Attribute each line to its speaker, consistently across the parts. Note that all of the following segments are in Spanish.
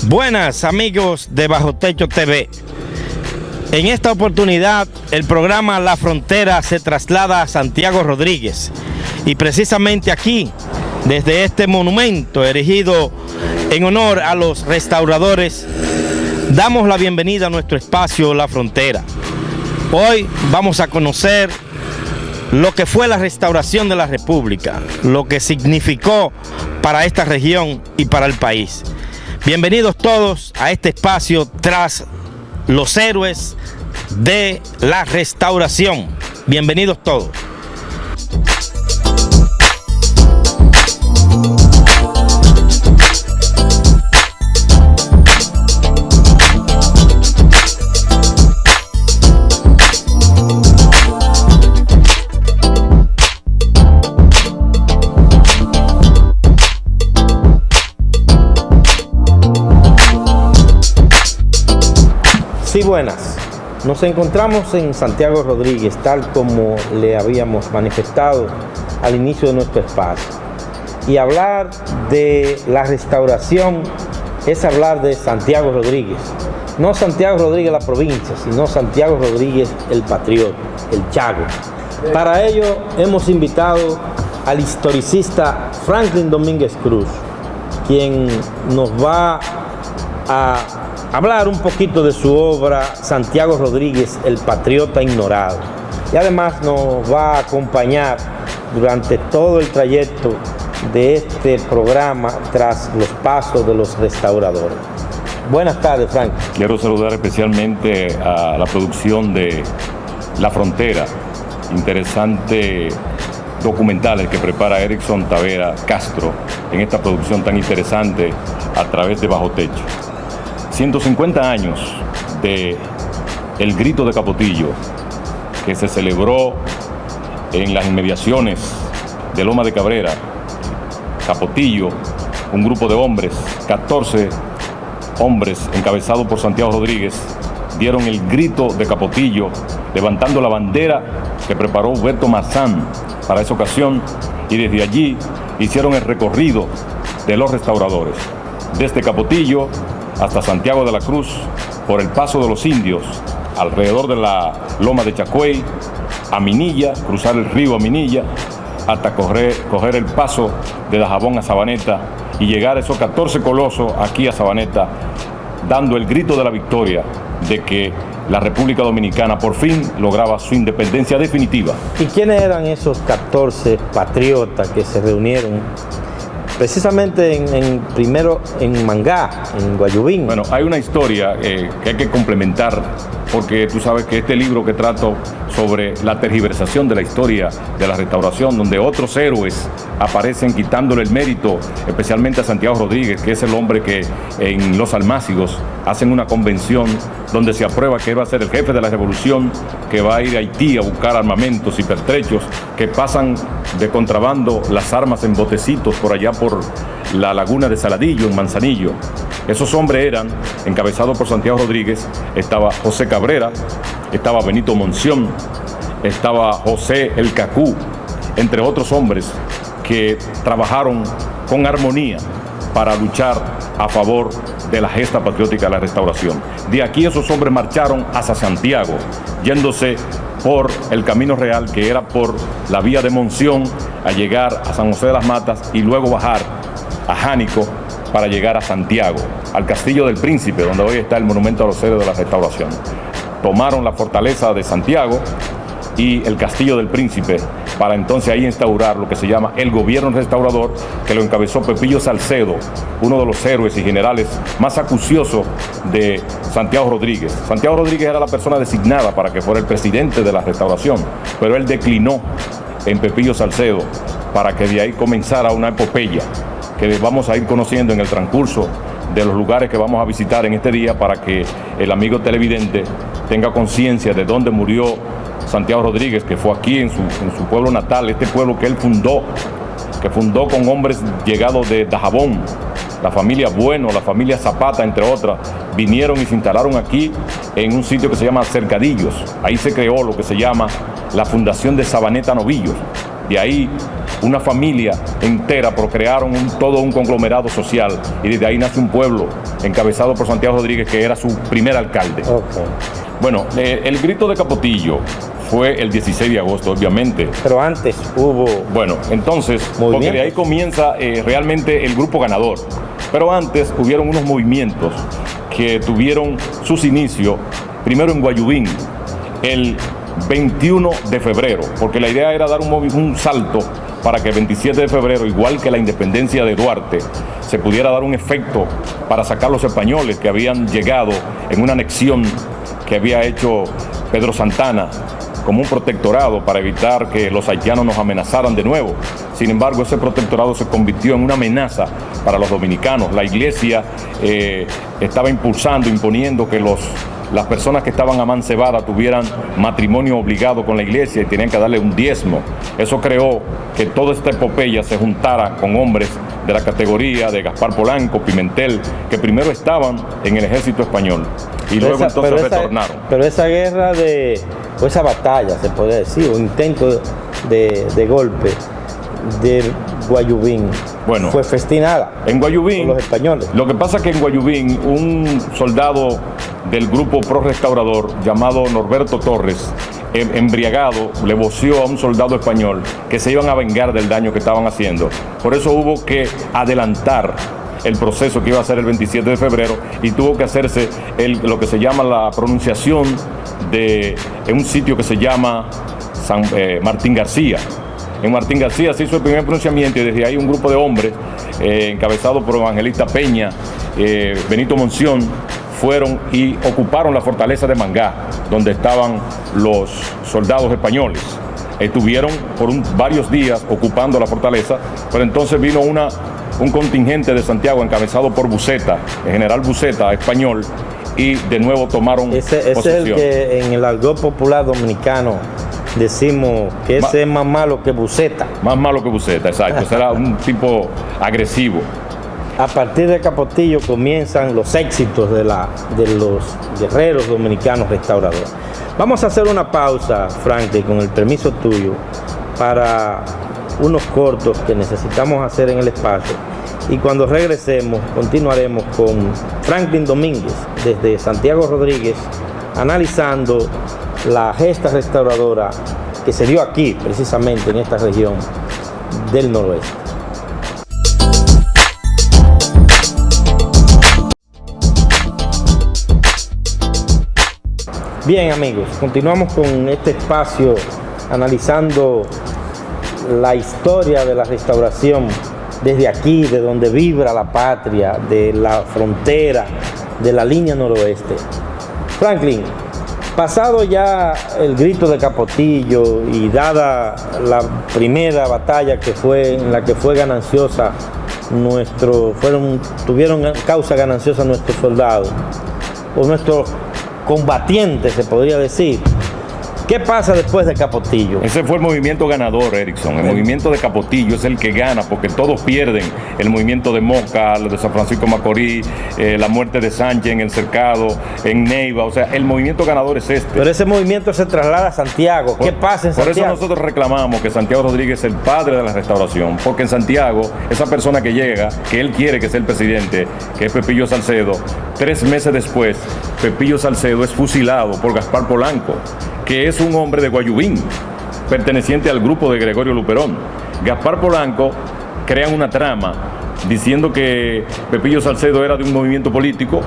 Speaker 1: Buenas amigos de Bajo Techo TV. En esta oportunidad el programa La Frontera se traslada a Santiago Rodríguez y precisamente aquí, desde este monumento erigido en honor a los restauradores, damos la bienvenida a nuestro espacio La Frontera. Hoy vamos a conocer lo que fue la restauración de la República, lo que significó para esta región y para el país. Bienvenidos todos a este espacio tras los héroes de la restauración. Bienvenidos todos. Sí, buenas. Nos encontramos en Santiago Rodríguez, tal como le habíamos manifestado al inicio de nuestro espacio. Y hablar de la restauración es hablar de Santiago Rodríguez. No Santiago Rodríguez la provincia, sino Santiago Rodríguez el patriota, el Chago. Para ello hemos invitado al historicista Franklin Domínguez Cruz, quien nos va a hablar un poquito de su obra Santiago Rodríguez, el patriota ignorado. Y además nos va a acompañar durante todo el trayecto de este programa tras los pasos de los restauradores. Buenas tardes, Frank.
Speaker 2: Quiero saludar especialmente a la producción de La Frontera, interesante documentales que prepara Erickson Tavera Castro en esta producción tan interesante a través de Bajo Techo. 150 años de el Grito de Capotillo, que se celebró en las inmediaciones de Loma de Cabrera. Capotillo, un grupo de hombres, 14 hombres encabezados por Santiago Rodríguez, dieron el grito de Capotillo, levantando la bandera que preparó Huberto Marzán para esa ocasión, y desde allí hicieron el recorrido de los restauradores, desde Capotillo hasta Santiago de la Cruz, por el Paso de los Indios, alrededor de la Loma de Chacuey, a Minilla, cruzar el río a Minilla, hasta coger el paso de Dajabón a Sabaneta y llegar a esos 14 colosos aquí a Sabaneta, dando el grito de la victoria de que la República Dominicana por fin lograba su independencia definitiva.
Speaker 1: ¿Y quiénes eran esos 14 patriotas que se reunieron precisamente primero en Mangá, en Guayubín?
Speaker 2: Bueno, hay una historia que hay que complementar, porque tú sabes que este libro que trato sobre la tergiversación de la historia de la restauración, donde otros héroes aparecen quitándole el mérito, especialmente a Santiago Rodríguez, que es el hombre que en Los Almácigos hacen una convención donde se aprueba que él va a ser el jefe de la revolución, que va a ir a Haití a buscar armamentos y pertrechos, que pasan de contrabando las armas en botecitos por allá por la laguna de Saladillo, en Manzanillo. Esos hombres eran encabezados por Santiago Rodríguez. Estaba José Cabrera, estaba Benito Monción, estaba José el Cacú, entre otros hombres que trabajaron con armonía para luchar a favor de la gesta patriótica de la restauración. De aquí esos hombres marcharon hacia Santiago, yéndose por el camino real, que era por la vía de Monción, a llegar a San José de las Matas y luego bajar a Jánico para llegar a Santiago, al Castillo del Príncipe, donde hoy está el monumento a los héroes de la restauración. Tomaron la fortaleza de Santiago y el Castillo del Príncipe para entonces ahí instaurar lo que se llama el gobierno restaurador, que lo encabezó Pepillo Salcedo, uno de los héroes y generales más acuciosos de Santiago Rodríguez. Santiago Rodríguez era la persona designada para que fuera el presidente de la restauración, pero él declinó en Pepillo Salcedo para que de ahí comenzara una epopeya que vamos a ir conociendo en el transcurso de los lugares que vamos a visitar en este día, para que el amigo televidente tenga conciencia de dónde murió Santiago Rodríguez, que fue aquí en su pueblo natal, este pueblo que él fundó, que fundó con hombres llegados de Dajabón, la familia Bueno, la familia Zapata, entre otras, vinieron y se instalaron aquí en un sitio que se llama Cercadillos. Ahí se creó lo que se llama la Fundación de Sabaneta Novillos. De ahí una familia entera, procrearon todo un conglomerado social y desde ahí nace un pueblo encabezado por Santiago Rodríguez, que era su primer alcalde.
Speaker 1: Okay.
Speaker 2: Bueno, el grito de Capotillo fue el 16 de agosto, obviamente.
Speaker 1: Pero antes hubo...
Speaker 2: Bueno, entonces, porque de ahí comienza realmente el grupo ganador. Pero antes hubieron unos movimientos que tuvieron sus inicios, primero en Guayubín, el 21 de febrero, porque la idea era dar un salto para que el 27 de febrero, igual que la independencia de Duarte, se pudiera dar un efecto para sacar los españoles que habían llegado en una anexión que había hecho Pedro Santana como un protectorado para evitar que los haitianos nos amenazaran de nuevo. Sin embargo, ese protectorado se convirtió en una amenaza para los dominicanos. La iglesia estaba imponiendo que las personas que estaban amancebadas tuvieran matrimonio obligado con la iglesia y tenían que darle un diezmo. Eso creó que toda esta epopeya se juntara con hombres de la categoría de Gaspar Polanco, Pimentel, que primero estaban en el ejército español y luego entonces retornaron.
Speaker 1: Pero esa guerra o esa batalla, se podría decir, o intento de golpe de Guayubín, bueno, fue festinada
Speaker 2: en Guayubín
Speaker 1: por los españoles.
Speaker 2: Lo que pasa es que en Guayubín un soldado del grupo pro restaurador llamado Norberto Torres, embriagado, le voció a un soldado español que se iban a vengar del daño que estaban haciendo. Por eso hubo que adelantar el proceso que iba a ser el 27 de febrero y tuvo que hacerse lo que se llama la pronunciación en un sitio que se llama Martín García. En Martín García se hizo el primer pronunciamiento y desde ahí un grupo de hombres encabezado por Evangelista Peña, Benito Monción, fueron y ocuparon la fortaleza de Mangá, donde estaban los soldados españoles. Estuvieron por varios días ocupando la fortaleza, pero entonces vino un contingente de Santiago encabezado por Buceta, el general Buceta, español, y de nuevo tomaron posesión.
Speaker 1: Es el que en el argot popular dominicano decimos que ese es más malo que Buceta.
Speaker 2: Más malo que Buceta, exacto. Ese era un tipo agresivo.
Speaker 1: A partir de Capotillo comienzan los éxitos de los guerreros dominicanos restauradores. Vamos a hacer una pausa, Franklin, con el permiso tuyo, para unos cortos que necesitamos hacer en el espacio. Y cuando regresemos, continuaremos con Franklin Domínguez, desde Santiago Rodríguez, analizando la gesta restauradora que se dio aquí, precisamente en esta región del noroeste. Bien, amigos, continuamos con este espacio analizando la historia de la restauración desde aquí, de donde vibra la patria, de la frontera, de la línea noroeste. Franklin, pasado ya el grito de Capotillo y dada la primera batalla en la que fue gananciosa tuvieron causa gananciosa nuestros soldados, o nuestros combatientes, se podría decir. ¿Qué pasa después de Capotillo?
Speaker 2: Ese fue el movimiento ganador, Erickson. El movimiento de Capotillo es el que gana, porque todos pierden. El movimiento de Moca, lo de San Francisco de Macorís, la muerte de Sánchez en el Cercado, en Neiva. O sea, el movimiento ganador es este.
Speaker 1: Pero ese movimiento se traslada a Santiago. ¿Qué pasa en Santiago?
Speaker 2: Por eso nosotros reclamamos que Santiago Rodríguez es el padre de la restauración, porque en Santiago, esa persona que llega, que él quiere que sea el presidente, que es Pepillo Salcedo, 3 meses después, Pepillo Salcedo es fusilado por Gaspar Polanco, que es un hombre de Guayubín, perteneciente al grupo de Gregorio Luperón. Gaspar Polanco crea una trama diciendo que Pepillo Salcedo era de un movimiento político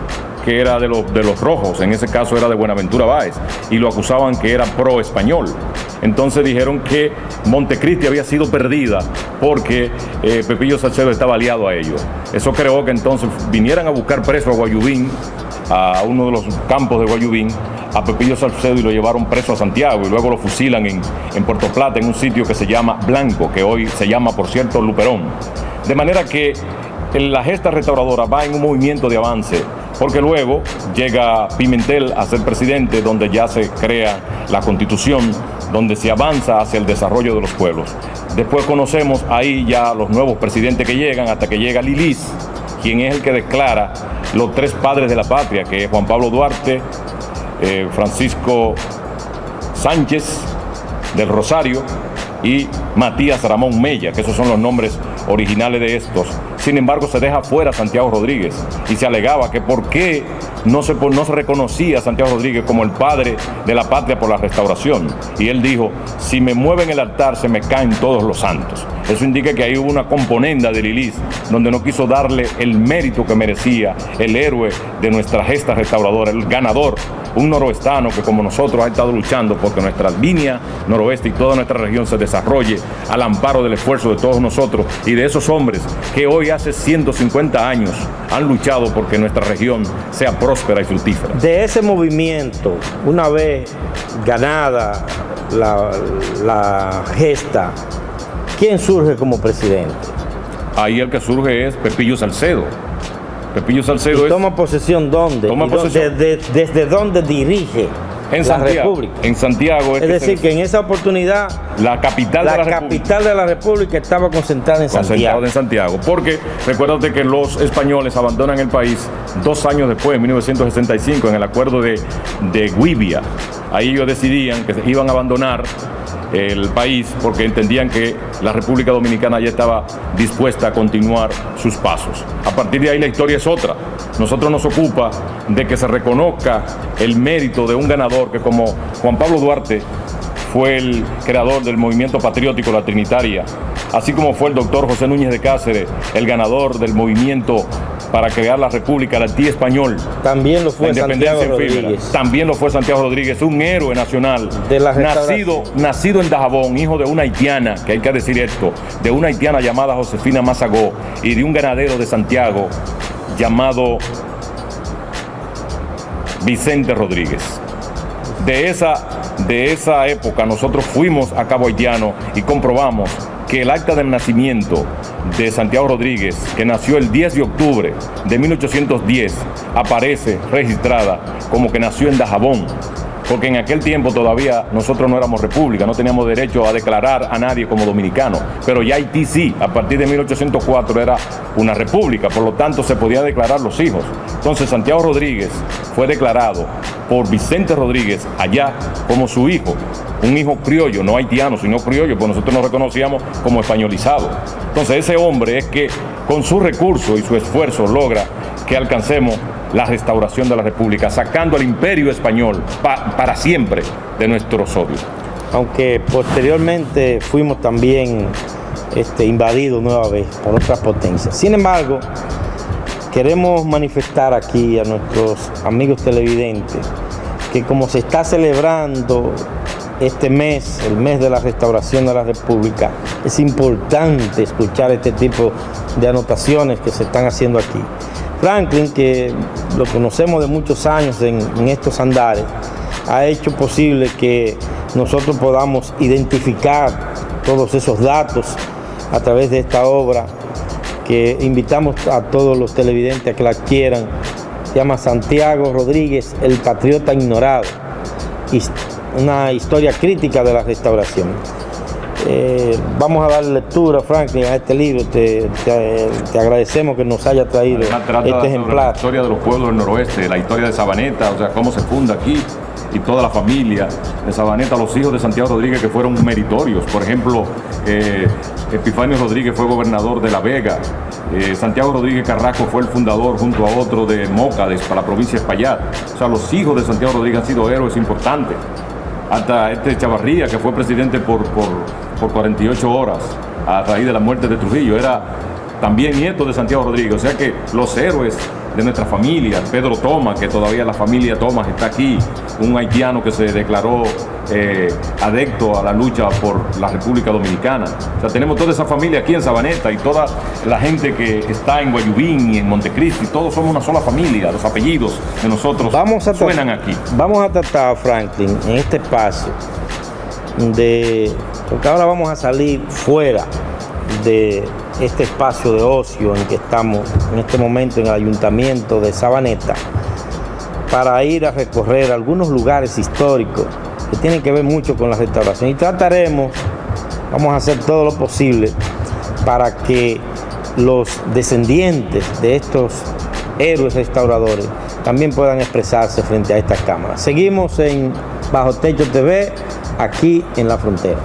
Speaker 2: que era de los rojos, en ese caso era de Buenaventura Báez, y lo acusaban que era pro-español. Entonces dijeron que Montecristi había sido perdida porque Pepillo Salcedo estaba aliado a ellos. Eso creó que entonces vinieran a buscar preso a Guayubín, a uno de los campos de Guayubín, a Pepillo Salcedo, y lo llevaron preso a Santiago y luego lo fusilan en Puerto Plata, en un sitio que se llama Blanco, que hoy se llama, por cierto, Luperón. De manera que la gesta restauradora va en un movimiento de avance, porque luego llega Pimentel a ser presidente, donde ya se crea la Constitución, donde se avanza hacia el desarrollo de los pueblos. Después conocemos ahí ya los nuevos presidentes que llegan, hasta que llega Lilis, quien es el que declara los 3 padres de la patria, que es Juan Pablo Duarte, Francisco Sánchez del Rosario y Matías Ramón Mella, que esos son los nombres originales de estos. Sin embargo, se deja fuera Santiago Rodríguez y se alegaba que por qué no se reconocía a Santiago Rodríguez como el padre de la patria por la restauración. Y él dijo, si me mueven el altar se me caen todos los santos. Eso indica que ahí hubo una componenda de Lilis donde no quiso darle el mérito que merecía el héroe de nuestra gesta restauradora, el ganador, un noroestano que como nosotros ha estado luchando porque nuestra línea noroeste y toda nuestra región se desarrolle al amparo del esfuerzo de todos nosotros y de esos hombres que hoy hace 150 años han luchado porque nuestra región sea próspera y fructífera.
Speaker 1: De ese movimiento, una vez ganada la gesta, ¿quién surge como presidente?
Speaker 2: Ahí el que surge es Pepillo Salcedo. Pepillo Salcedo
Speaker 1: ¿Y toma posesión dónde?
Speaker 2: Toma posesión.
Speaker 1: ¿Desde dónde dirige
Speaker 2: en
Speaker 1: la
Speaker 2: Santiago,
Speaker 1: República?
Speaker 2: En Santiago.
Speaker 1: Es decir, que en esa oportunidad
Speaker 2: la capital
Speaker 1: de la República estaba concentrada en Santiago.
Speaker 2: Porque recuérdate que los españoles abandonan el país 2 años después, en 1965, en el acuerdo de Güibia. Ahí ellos decidían que iban a abandonar el país porque entendían que la República Dominicana ya estaba dispuesta a continuar sus pasos. A partir de ahí la historia es otra. Nosotros nos ocupa de que se reconozca el mérito de un ganador que como Juan Pablo Duarte fue el creador del movimiento patriótico La Trinitaria, así como fue el doctor José Núñez de Cáceres, el ganador del movimiento para crear la República, el Haití español.
Speaker 1: También lo fue Santiago Rodríguez.
Speaker 2: También lo fue Santiago Rodríguez, un héroe nacional,
Speaker 1: de la
Speaker 2: nacido en Dajabón, hijo de una haitiana, que hay que decir esto, de una haitiana llamada Josefina Mazagó y de un ganadero de Santiago llamado Vicente Rodríguez. De esa época nosotros fuimos a Cabo Haitiano y comprobamos que el acta del nacimiento de Santiago Rodríguez, que nació el 10 de octubre de 1810, aparece registrada como que nació en Dajabón, porque en aquel tiempo todavía nosotros no éramos república, no teníamos derecho a declarar a nadie como dominicano, pero ya Haití sí, a partir de 1804 era una república, por lo tanto se podía declarar los hijos. Entonces Santiago Rodríguez fue declarado por Vicente Rodríguez allá como su hijo, un hijo criollo, no haitiano, sino criollo, pues nosotros nos reconocíamos como españolizado. Entonces ese hombre es que con su recurso y su esfuerzo logra que alcancemos la restauración de la República, sacando al imperio español para siempre de nuestro sodio.
Speaker 1: Aunque posteriormente fuimos también invadidos nueva vez por otras potencias. Sin embargo, queremos manifestar aquí a nuestros amigos televidentes que como se está celebrando este mes, el mes de la restauración de la República, es importante escuchar este tipo de anotaciones que se están haciendo aquí. Franklin, que lo conocemos de muchos años en estos andares, ha hecho posible que nosotros podamos identificar todos esos datos a través de esta obra que invitamos a todos los televidentes a que la adquieran. Se llama Santiago Rodríguez, el patriota ignorado, una historia crítica de la restauración. Vamos a dar lectura, Franklin, a este libro. Te agradecemos que nos haya traído este ejemplar.
Speaker 2: La historia de los pueblos del noroeste, la historia de Sabaneta, o sea, cómo se funda aquí y toda la familia de Sabaneta, los hijos de Santiago Rodríguez que fueron meritorios. Por ejemplo, Epifanio Rodríguez fue gobernador de La Vega. Santiago Rodríguez Carrasco fue el fundador junto a otro de Mócades para la provincia de Espaillat. O sea, los hijos de Santiago Rodríguez han sido héroes importantes. Hasta Chavarría, que fue presidente por 48 horas a raíz de la muerte de Trujillo, era también nieto de Santiago Rodríguez. O sea que los héroes de nuestra familia, Pedro Thomas, que todavía la familia Thomas está aquí, un haitiano que se declaró adepto a la lucha por la República Dominicana. O sea, tenemos toda esa familia aquí en Sabaneta y toda la gente que está en Guayubín y en Montecristi, todos somos una sola familia, los apellidos de nosotros suenan aquí.
Speaker 1: Vamos a tratar, Franklin, en este espacio, porque ahora vamos a salir fuera de este espacio de ocio en que estamos en este momento en el Ayuntamiento de Sabaneta, para ir a recorrer algunos lugares históricos que tienen que ver mucho con la restauración, y vamos a hacer todo lo posible para que los descendientes de estos héroes restauradores también puedan expresarse frente a estas cámaras. Seguimos en Bajo Techo TV, aquí en La Frontera.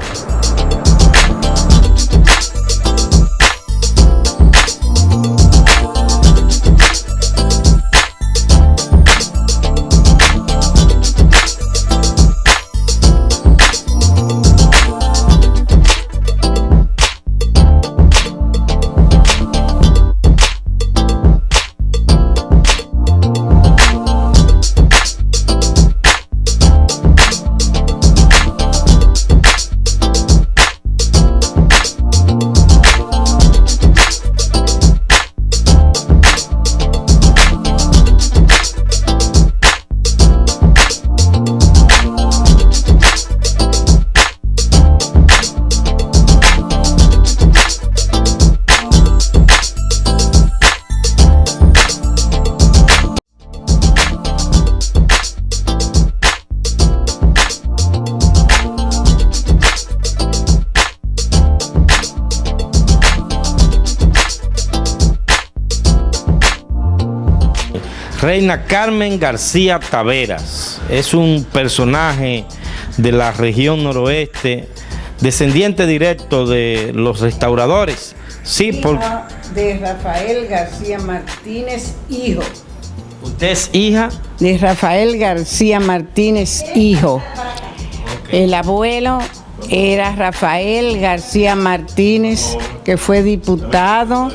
Speaker 1: Reina Carmen García Taveras es un personaje de la región noroeste, descendiente directo de los restauradores. Sí,
Speaker 3: Hija de Rafael García Martínez, hijo.
Speaker 1: ¿Usted es hija?
Speaker 3: De Rafael García Martínez, hijo. El abuelo era Rafael García Martínez, que fue diputado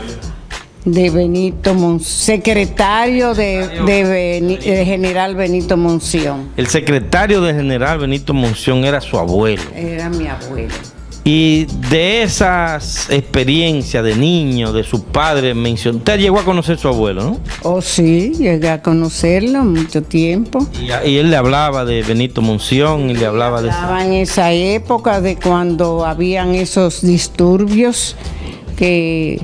Speaker 3: de Benito Monción, secretario de General Benito Monción.
Speaker 1: El secretario de General Benito Monción era su abuelo.
Speaker 3: Era mi abuelo.
Speaker 1: Y de esas experiencias de niño, de su padre, mencionó. Usted llegó a conocer a su abuelo, ¿no?
Speaker 3: Oh, sí, llegué a conocerlo mucho tiempo.
Speaker 1: Y él le hablaba de Benito Monción y le hablaba de...
Speaker 3: Estaba en esa época de cuando habían esos disturbios, que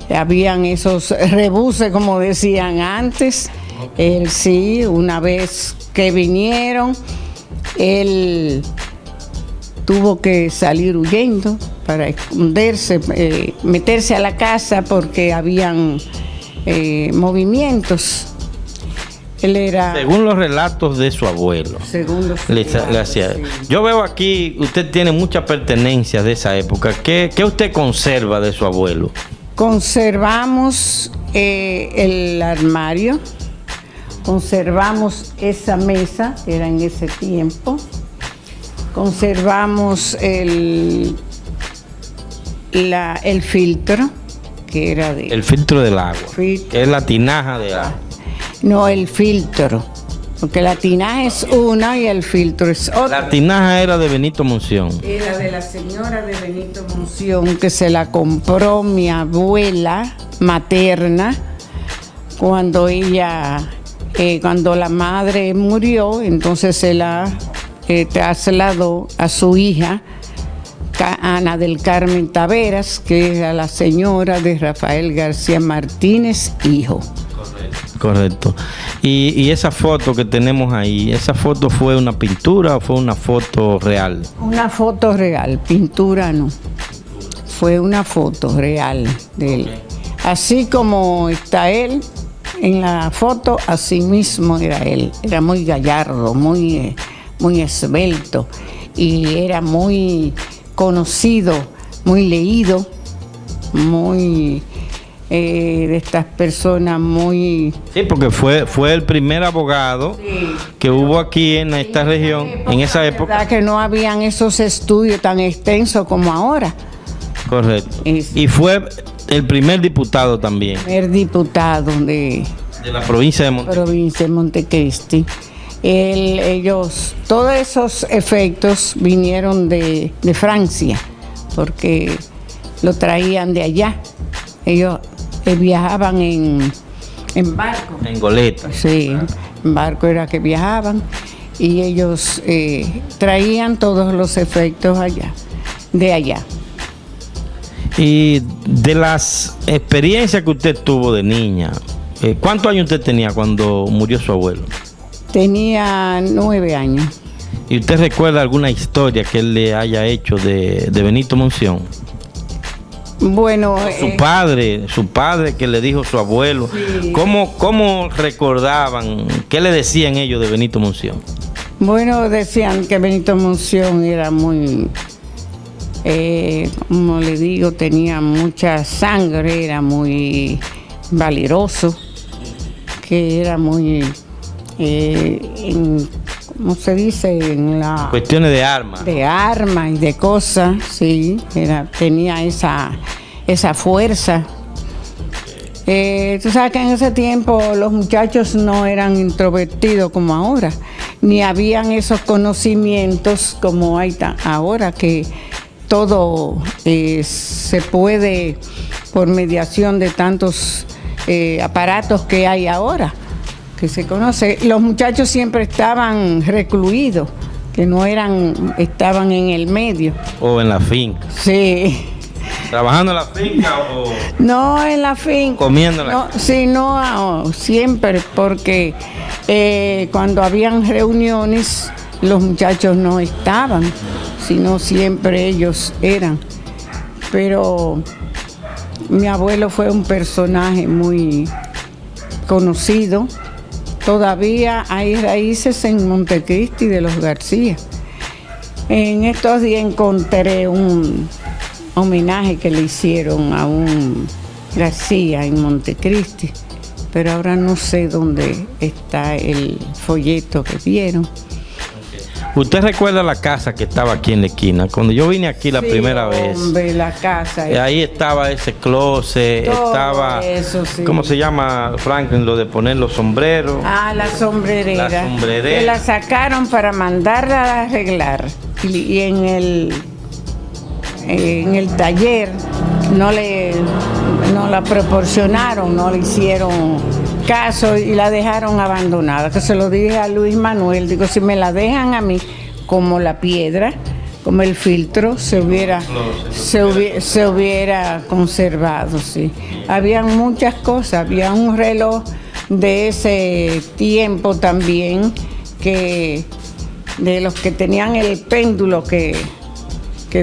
Speaker 3: habían esos rebuses, como decían antes. Él sí, una vez que vinieron, él tuvo que salir huyendo para esconderse, meterse a la casa porque habían movimientos. Él era...
Speaker 1: Según los relatos de su abuelo.
Speaker 3: Según los
Speaker 1: le hacía.
Speaker 3: sí.
Speaker 1: Yo veo aquí, usted tiene muchas pertenencias de esa época. ¿Qué usted conserva de su abuelo?
Speaker 3: Conservamos el armario, conservamos esa mesa, era en ese tiempo. Conservamos el filtro, que era de...
Speaker 1: El filtro del agua,
Speaker 3: Filtro.
Speaker 1: que es la tinaja de agua.
Speaker 3: No, el filtro, porque la tinaja es una y el filtro es otra.
Speaker 1: La tinaja era de Benito Monción.
Speaker 3: Era de la señora de Benito Monción, que se la compró mi abuela materna cuando cuando la madre murió, entonces se la trasladó a su hija, Ana del Carmen Taveras, que era la señora de Rafael García Martínez, hijo.
Speaker 1: Correcto. Y esa foto que tenemos ahí, ¿esa foto fue una pintura o fue una foto real?
Speaker 3: Una foto real, pintura no. Fue una foto real de él. Así como está él en la foto, así mismo era él. Era muy gallardo, muy esbelto, y era muy conocido, muy leído, muy de estas personas muy...
Speaker 1: Sí, porque fue el primer abogado que hubo aquí en esta región, en esa época.
Speaker 3: ¿Verdad que no habían esos estudios tan extensos como ahora?
Speaker 1: Correcto. Y fue el primer diputado también.
Speaker 3: El diputado de
Speaker 1: la provincia de Montecristi.
Speaker 3: Provincia de Montecristi. Todos esos efectos vinieron de Francia, porque lo traían de allá. Ellos viajaban en barco.
Speaker 1: En goleta.
Speaker 3: Sí, en barco era que viajaban, y ellos traían todos los efectos de allá.
Speaker 1: Y de las experiencias que usted tuvo de niña, ¿cuántos años usted tenía cuando murió su abuelo?
Speaker 3: Tenía 9 años.
Speaker 1: ¿Y usted recuerda alguna historia que él le haya hecho de Benito Monción?
Speaker 3: Bueno,
Speaker 1: Su padre que le dijo a su abuelo.
Speaker 3: Sí.
Speaker 1: ¿Cómo recordaban? ¿Qué le decían ellos de Benito Monción?
Speaker 3: Bueno, decían que Benito Monción era muy, como le digo, tenía mucha sangre, era muy valeroso, que era muy, ¿cómo se dice? En la...
Speaker 1: Cuestiones de armas.
Speaker 3: De armas y de cosas, sí, tenía esa fuerza. Tú sabes que en ese tiempo los muchachos no eran introvertidos como ahora, ni habían esos conocimientos como hay ahora, que todo se puede por mediación de tantos aparatos que hay ahora, que se conoce. Los muchachos siempre estaban recluidos, que no estaban en el medio.
Speaker 1: O en la finca.
Speaker 3: Sí.
Speaker 1: ¿Trabajando en la finca o...?
Speaker 3: No, en la finca.
Speaker 1: ¿Comiendo en la
Speaker 3: finca? Sí, no, siempre, porque cuando habían reuniones, los muchachos no estaban, sino siempre ellos eran. Pero mi abuelo fue un personaje muy conocido todavía hay raíces en Montecristi de los García. En estos días encontré un homenaje que le hicieron a un García en Montecristi, pero ahora no sé dónde está el folleto que vieron.
Speaker 1: ¿Usted recuerda la casa que estaba aquí en la esquina? Cuando yo vine aquí la primera vez.
Speaker 3: La casa.
Speaker 1: Ahí estaba ese closet, estaba,
Speaker 3: eso, sí.
Speaker 1: ¿Cómo se llama, Franklin, lo de poner los sombreros?
Speaker 3: La sombrerera.
Speaker 1: La sombrerera.
Speaker 3: Que la sacaron para mandarla a arreglar. Y en el taller no la proporcionaron, no le hicieron caso y la dejaron abandonada. Que se lo dije a Luis Manuel, digo, si me la dejan a mí como la piedra, como el filtro, se hubiera conservado, sí. Habían muchas cosas, había un reloj de ese tiempo también, que de los que tenían el péndulo que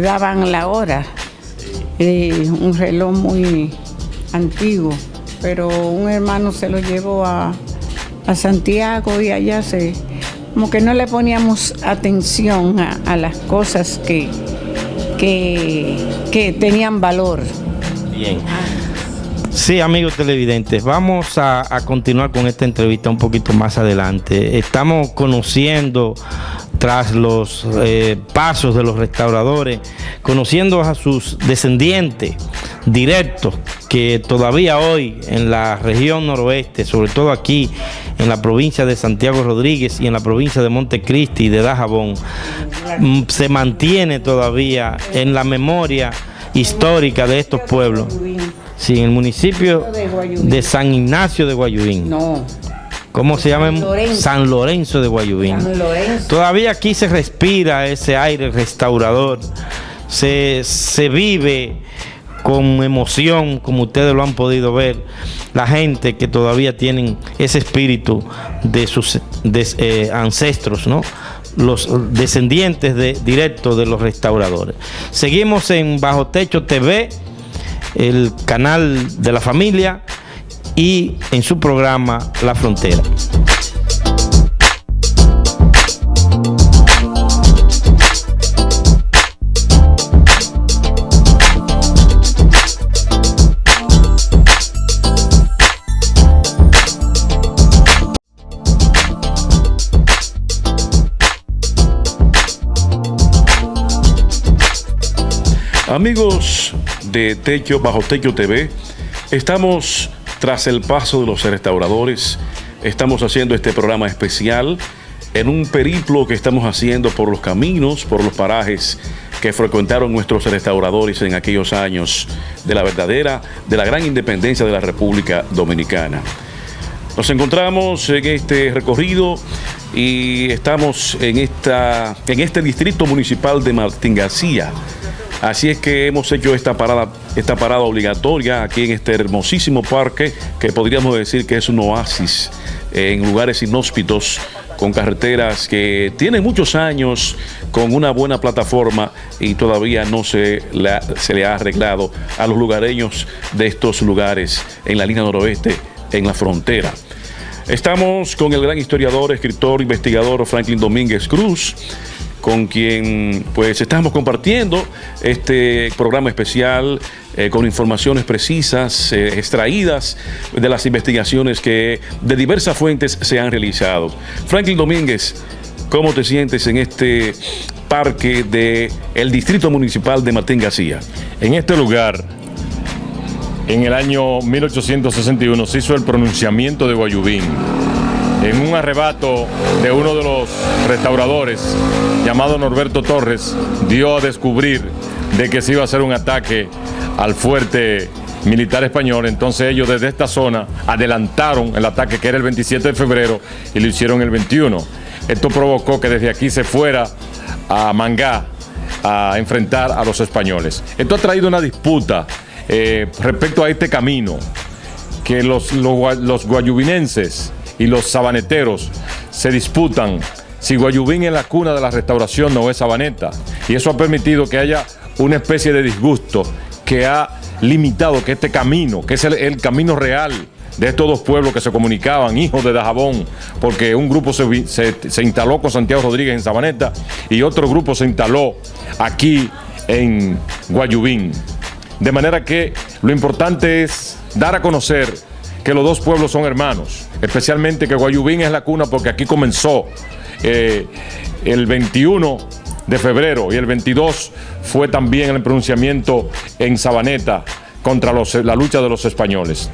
Speaker 3: daban la hora, un reloj muy antiguo, pero un hermano se lo llevó a Santiago y allá como que no le poníamos atención a las cosas que tenían valor.
Speaker 1: Bien. Sí, amigos televidentes, vamos a continuar con esta entrevista un poquito más adelante. Estamos conociendo, tras los pasos de los restauradores, conociendo a sus descendientes directos, que todavía hoy en la región noroeste, sobre todo aquí en la provincia de Santiago Rodríguez y en la provincia de Montecristi y de Dajabón, se mantiene todavía en la memoria histórica de estos pueblos. Sí, en el municipio de San Ignacio de Guayubín.
Speaker 3: No.
Speaker 1: ¿Cómo se llama? San Lorenzo de Guayubín.
Speaker 3: San Lorenzo.
Speaker 1: Todavía aquí se respira ese aire restaurador. Se vive con emoción, como ustedes lo han podido ver, la gente que todavía tienen ese espíritu de sus ancestros, ¿no? Los descendientes directos de los restauradores. Seguimos en Bajo Techo TV, el canal de la familia, y en su programa La Frontera.
Speaker 4: Amigos de Bajo Techo TV, estamos tras el paso de los restauradores. Estamos haciendo este programa especial en un periplo que estamos haciendo por los caminos, por los parajes que frecuentaron nuestros restauradores en aquellos años de la gran independencia de la República Dominicana. Nos encontramos en este recorrido y estamos en este distrito municipal de Martín García. Así es que hemos hecho esta parada obligatoria aquí en este hermosísimo parque, que podríamos decir que es un oasis en lugares inhóspitos, con carreteras que tienen muchos años, con una buena plataforma, y todavía no se le ha arreglado a los lugareños de estos lugares en la línea noroeste, en la frontera. Estamos con el gran historiador, escritor, investigador Franklin Domínguez Cruz, con quien pues estamos compartiendo este programa especial con informaciones precisas, extraídas de las investigaciones que de diversas fuentes se han realizado. Franklin Domínguez, ¿cómo te sientes en este parque del Distrito Municipal de Martín García?
Speaker 2: En este lugar, en el año 1861, se hizo el pronunciamiento de Guayubín. En un arrebato de uno de los restauradores, llamado Norberto Torres, dio a descubrir de que se iba a hacer un ataque al fuerte militar español. Entonces ellos desde esta zona adelantaron el ataque, que era el 27 de febrero, y lo hicieron el 21. Esto provocó que desde aquí se fuera a Mangá a enfrentar a los españoles. Esto ha traído una disputa respecto a este camino, que los guayubinenses y los sabaneteros se disputan si Guayubín es la cuna de la restauración o es Sabaneta. Y eso ha permitido que haya una especie de disgusto que ha limitado que este camino, que es el camino real de estos dos pueblos que se comunicaban, hijos de Dajabón, porque un grupo se instaló con Santiago Rodríguez en Sabaneta y otro grupo se instaló aquí en Guayubín. De manera que lo importante es dar a conocer que los dos pueblos son hermanos, especialmente que Guayubín es la cuna porque aquí comenzó el 21 de febrero y el 22 fue también el pronunciamiento en Sabaneta contra la lucha de los españoles.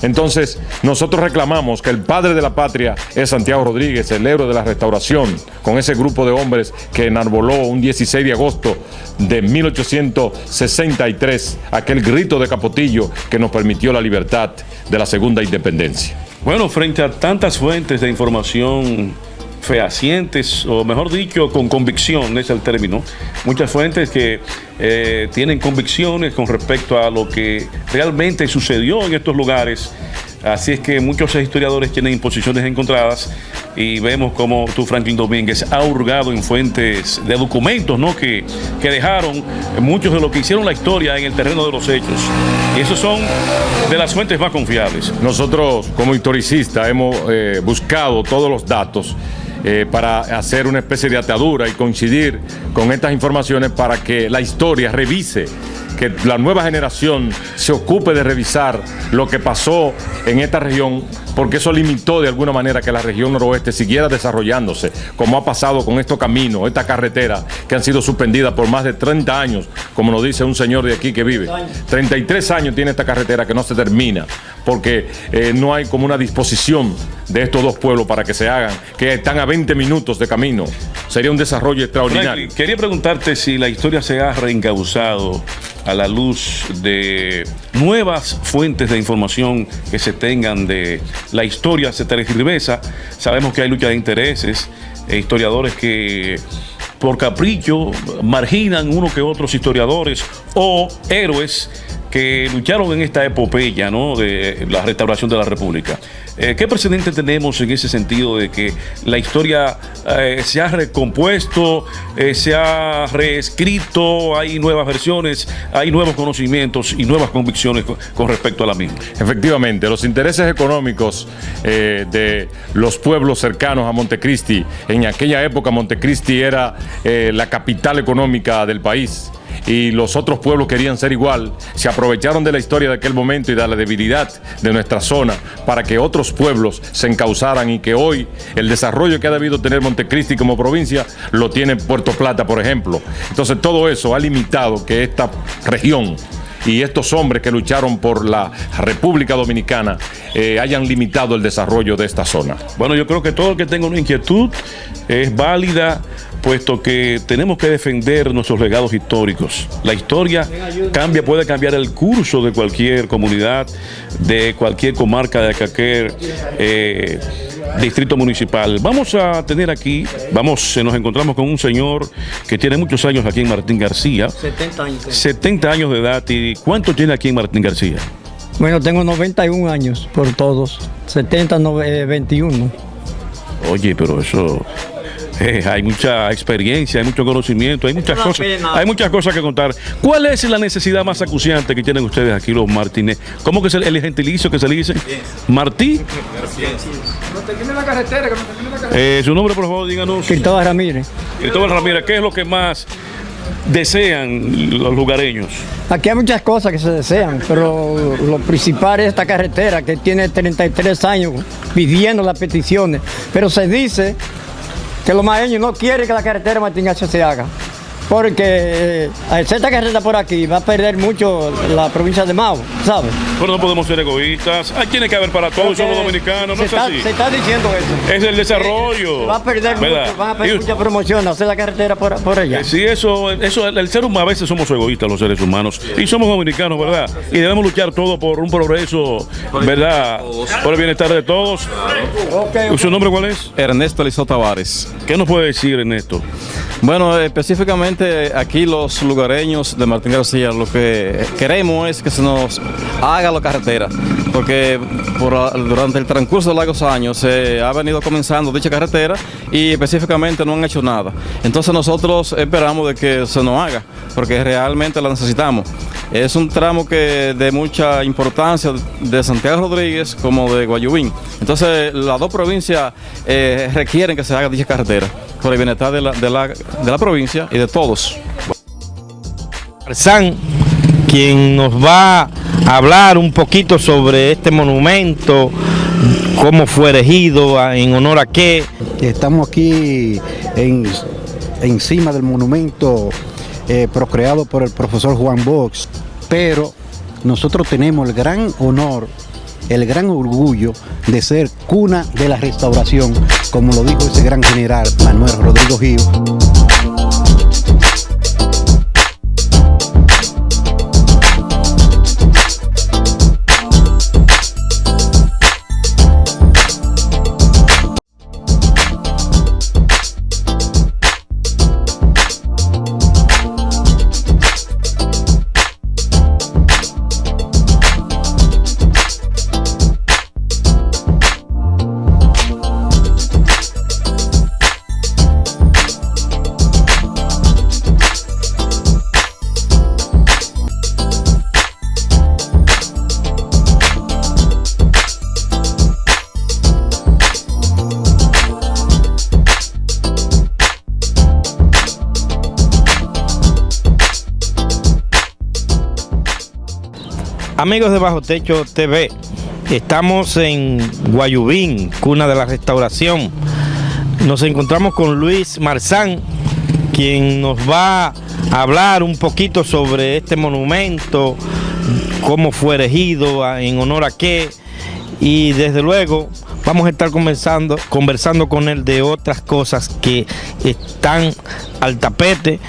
Speaker 2: Entonces, nosotros reclamamos que el padre de la patria es Santiago Rodríguez, el héroe de la restauración, con ese grupo de hombres que enarboló un 16 de agosto de 1863 aquel grito de Capotillo que nos permitió la libertad de la segunda independencia.
Speaker 4: Bueno, frente a tantas fuentes de información fehacientes, o mejor dicho, con convicción, es el término, muchas fuentes que tienen convicciones con respecto a lo que realmente sucedió en estos lugares. Así es que muchos historiadores tienen posiciones encontradas y vemos como tú, Franklin Domínguez, ha hurgado en fuentes de documentos, ¿no?, que dejaron muchos de lo que hicieron la historia en el terreno de los hechos. Y esos son de las fuentes más confiables.
Speaker 2: Nosotros, como historicistas, hemos buscado todos los datos para hacer una especie de atadura y coincidir con estas informaciones para que la historia revise, que la nueva generación se ocupe de revisar lo que pasó en esta región, porque eso limitó de alguna manera que la región noroeste siguiera desarrollándose, como ha pasado con estos caminos, esta carretera, que han sido suspendidas por más de 30 años, como nos dice un señor de aquí que vive. 33 años tiene esta carretera que no se termina, porque no hay como una disposición de estos dos pueblos para que se hagan, que están a 20 minutos de camino. Sería un desarrollo extraordinario.
Speaker 4: Franklin, quería preguntarte si la historia se ha reencauzado a la luz de nuevas fuentes de información que se tengan de la historia, se tergiversa. Sabemos que hay lucha de intereses, historiadores que por capricho marginan uno que otros historiadores o héroes que lucharon en esta epopeya, ¿no?, de la restauración de la República. ¿Qué precedente tenemos en ese sentido de que la historia se ha recompuesto, se ha reescrito, hay nuevas versiones, hay nuevos conocimientos y nuevas convicciones con respecto a la misma?
Speaker 2: Efectivamente, los intereses económicos de los pueblos cercanos a Montecristi, en aquella época Montecristi era la capital económica del país, y los otros pueblos querían ser igual, se aprovecharon de la historia de aquel momento y de la debilidad de nuestra zona para que otros pueblos se encauzaran, y que hoy el desarrollo que ha debido tener Montecristi como provincia lo tiene Puerto Plata, por ejemplo. Entonces todo eso ha limitado que esta región y estos hombres que lucharon por la República Dominicana hayan limitado el desarrollo de esta zona.
Speaker 4: Bueno, yo creo que todo el que tenga una inquietud es válida, puesto que tenemos que defender nuestros legados históricos. La historia puede cambiar el curso de cualquier comunidad, de cualquier comarca, de cualquier distrito municipal. Vamos a tener aquí, nos encontramos con un señor que tiene muchos años aquí en Martín García.
Speaker 5: 70 años.
Speaker 4: 70 años de edad. ¿Y cuánto tiene aquí en Martín García?
Speaker 5: Bueno, tengo 91 años por todos. 21.
Speaker 4: Oye, pero eso... hay mucha experiencia, hay mucho conocimiento, hay muchas cosas que contar. ¿Cuál es la necesidad más acuciante que tienen ustedes aquí, los Martínez? ¿Cómo que es el gentilicio que se le dice? Martí.
Speaker 6: No termine la carretera, que no termine la carretera.
Speaker 4: Su nombre, por favor, díganos.
Speaker 5: Cristóbal Ramírez.
Speaker 4: Cristóbal Ramírez, ¿qué es lo que más desean los lugareños?
Speaker 5: Aquí hay muchas cosas que se desean, pero lo principal es esta carretera que tiene 33 años pidiendo las peticiones. Pero se dice que los maeños no quieren que la carretera Martín García se haga, porque al hacer esta carretera por aquí va a perder mucho la provincia de Mao, ¿sabes?
Speaker 4: Pero no podemos ser egoístas, ahí tiene que haber para todos, somos dominicanos, no es así.
Speaker 5: Se está diciendo eso.
Speaker 4: Es el desarrollo.
Speaker 5: Va a perder mucho, van a perder mucha promoción, hacer la carretera por allá.
Speaker 4: Sí, eso, el ser humano, a veces somos egoístas los seres humanos, y somos dominicanos, ¿verdad? Y debemos luchar todos por un progreso, ¿verdad? Por el bienestar de todos. Okay. ¿Su nombre cuál es?
Speaker 7: Ernesto Eliseo Tavares.
Speaker 4: ¿Qué nos puede decir, Ernesto?
Speaker 7: Bueno, específicamente aquí los lugareños de Martín García lo que queremos es que se nos haga la carretera, porque durante el transcurso de largos años se ha venido comenzando dicha carretera y específicamente no han hecho nada. Entonces nosotros esperamos de que se nos haga, porque realmente la necesitamos. Es un tramo que de mucha importancia de Santiago Rodríguez como de Guayubín. Entonces las dos provincias requieren que se haga dicha carretera por el bienestar de la provincia y de todos.
Speaker 1: Marzán, quien nos va a hablar un poquito sobre este monumento, cómo fue erigido, en honor a qué.
Speaker 8: Estamos aquí encima del monumento procreado por el profesor Juan Bosch, pero nosotros tenemos el gran honor, el gran orgullo de ser cuna de la restauración, como lo dijo ese gran general Manuel Rodrigo Gil.
Speaker 1: Amigos de Bajo Techo TV, estamos en Guayubín, cuna de la restauración. Nos encontramos con Luis Marzán, quien nos va a hablar un poquito sobre este monumento, cómo fue erigido, en honor a qué, y desde luego vamos a estar conversando con él de otras cosas que están al tapete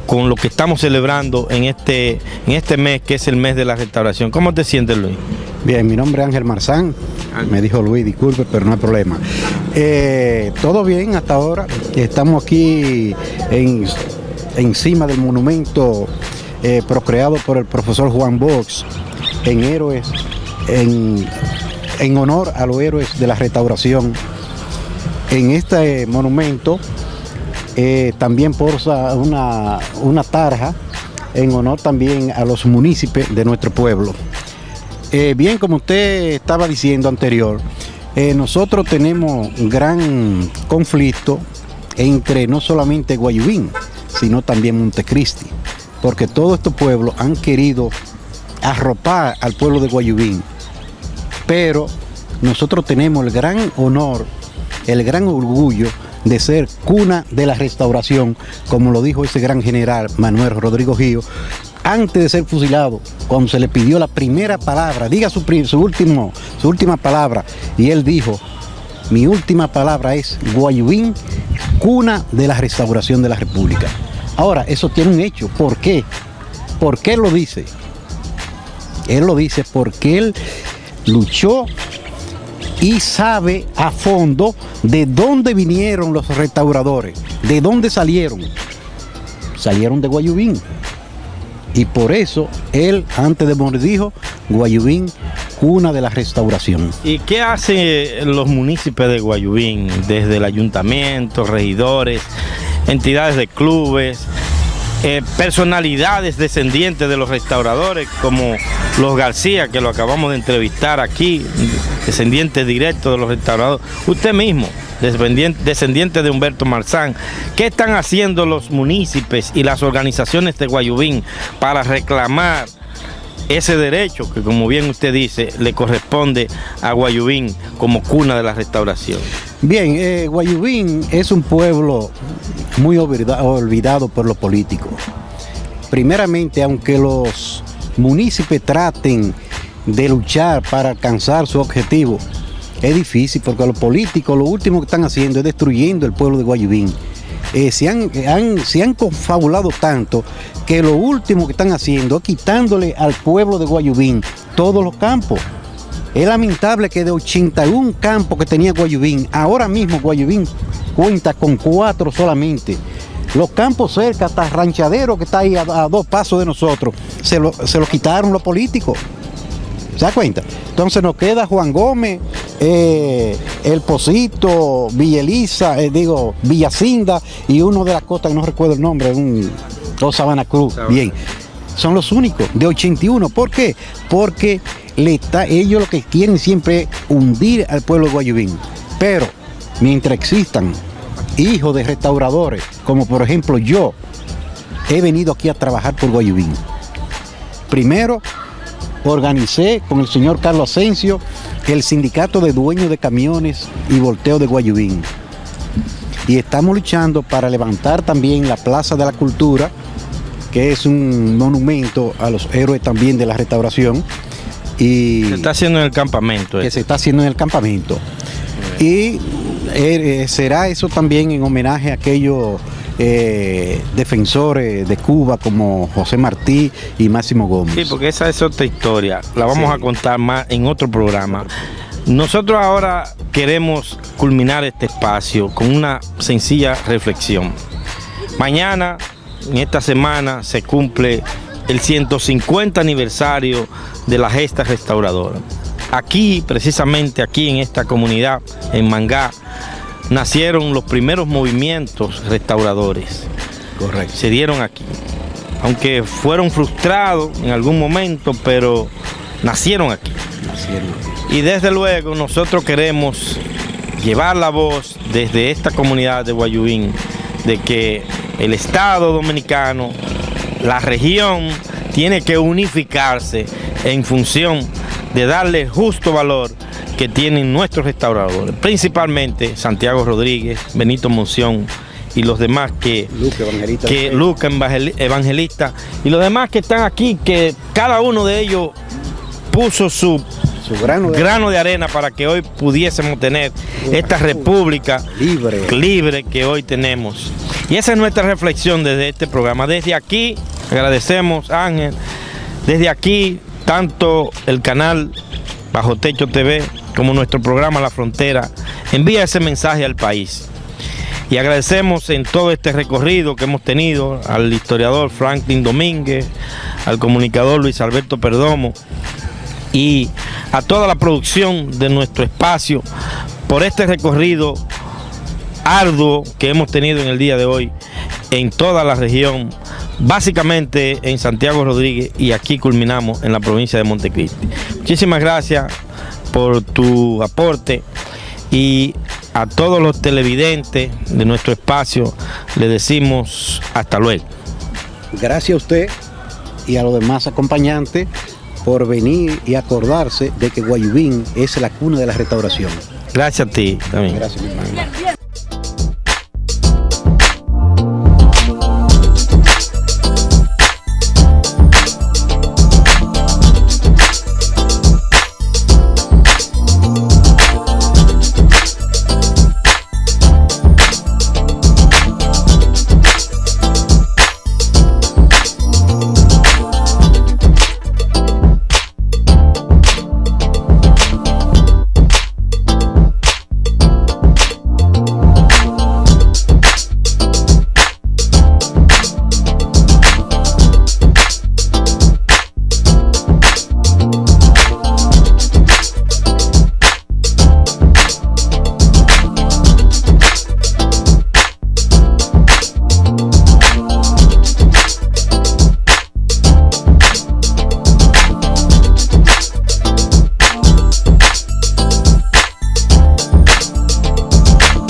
Speaker 1: con lo que estamos celebrando en este mes, que es el mes de la restauración. ¿Cómo te sientes, Luis?
Speaker 8: Bien, mi nombre es Ángel Marzán. Me dijo Luis, disculpe, pero no hay problema. Todo bien hasta ahora. Estamos aquí encima del monumento procreado por el profesor Juan Bosch en honor a los héroes de la restauración. En este monumento también posa una tarja en honor también a los municipios de nuestro pueblo. Bien, como usted estaba diciendo anterior, nosotros tenemos un gran conflicto entre no solamente Guayubín, sino también Montecristi, porque todos estos pueblos han querido arropar al pueblo de Guayubín, pero nosotros tenemos el gran honor, el gran orgullo de ser cuna de la restauración, como lo dijo ese gran general Manuel Rodrigo Gil, antes de ser fusilado, cuando se le pidió la primera palabra, diga su última palabra, y él dijo: mi última palabra es Guayubín, cuna de la restauración de la República. Ahora, eso tiene un hecho. ¿Por qué? ¿Por qué lo dice? Él lo dice porque él luchó y sabe a fondo de dónde vinieron los restauradores, de dónde salieron. Salieron de Guayubín. Y por eso él, antes de morir, dijo: Guayubín, cuna de la restauración.
Speaker 1: ¿Y qué hacen los municipios de Guayubín, desde el ayuntamiento, regidores, entidades de clubes, personalidades descendientes de los restauradores, como los García, que lo acabamos de entrevistar aquí, descendiente directo de los restauradores, usted mismo, descendiente de Humberto Marzán? ¿Qué están haciendo los municipios y las organizaciones de Guayubín para reclamar ese derecho que, como bien usted dice, le corresponde a Guayubín como cuna de la restauración?
Speaker 8: Bien, Guayubín es un pueblo muy olvidado por los políticos. Primeramente, aunque los municipios traten de luchar para alcanzar su objetivo, es difícil, porque los políticos lo último que están haciendo es destruyendo el pueblo de Guayubín. Se han confabulado tanto que lo último que están haciendo es quitándole al pueblo de Guayubín todos los campos. Es lamentable que de 81 campos que tenía Guayubín, ahora mismo Guayubín cuenta con 4 solamente. Los campos cerca, hasta Ranchadero, que está ahí a 2 pasos de nosotros, se lo quitaron los políticos. ¿Se da cuenta? Entonces nos queda Juan Gómez, El Pocito, Villa Elisa, Villacinda, y uno de las costas que no recuerdo el nombre, Sabana Cruz. Bien. son los únicos, de 81. ¿Por qué? Porque ellos lo que quieren siempre es hundir al pueblo de Guayubín. Pero mientras existan hijos de restauradores, como por ejemplo yo, he venido aquí a trabajar por Guayubín. Primero, organicé con el señor Carlos Asensio el sindicato de dueños de camiones y volteo de Guayubín. Y estamos luchando para levantar también la Plaza de la Cultura, que es un monumento a los héroes también de la restauración. Y
Speaker 1: se está haciendo en el campamento.
Speaker 8: Que se está haciendo en el campamento. Y será eso también en homenaje a aquellos defensores de Cuba como José Martí y Máximo Gómez.
Speaker 1: Sí, porque esa es otra historia. La vamos a contar más en otro programa. Nosotros ahora queremos culminar este espacio con una sencilla reflexión. Mañana, en esta semana, se cumple el 150 aniversario de la gesta restauradora. Aquí, precisamente aquí en esta comunidad, en Mangá, nacieron los primeros movimientos restauradores.
Speaker 8: Correcto.
Speaker 1: Se dieron aquí. Aunque fueron frustrados en algún momento, pero nacieron aquí. Y desde luego nosotros queremos llevar la voz desde esta comunidad de Guayubín, de que el Estado dominicano, la región, tiene que unificarse en función de darle el justo valor que tienen nuestros restauradores, principalmente Santiago Rodríguez, Benito Monción y los demás Luca Evangelista y los demás que están aquí, que cada uno de ellos puso su grano de arena para que hoy pudiésemos tener esta república libre que hoy tenemos. Y esa es nuestra reflexión desde este programa. Desde aquí agradecemos, Ángel, desde aquí tanto el canal Bajo Techo TV como nuestro programa La Frontera envía ese mensaje al país. Y agradecemos en todo este recorrido que hemos tenido al historiador Franklin Domínguez, al comunicador Luis Alberto Perdomo y a toda la producción de nuestro espacio por este recorrido arduo que hemos tenido en el día de hoy en toda la región, básicamente en Santiago Rodríguez, y aquí culminamos en la provincia de Montecristi. Muchísimas gracias por tu aporte y a todos los televidentes de nuestro espacio le decimos hasta luego.
Speaker 8: Gracias a usted y a los demás acompañantes por venir y acordarse de que Guayubín es la cuna de la restauración.
Speaker 1: Gracias a ti también.
Speaker 8: Gracias, mi hermano.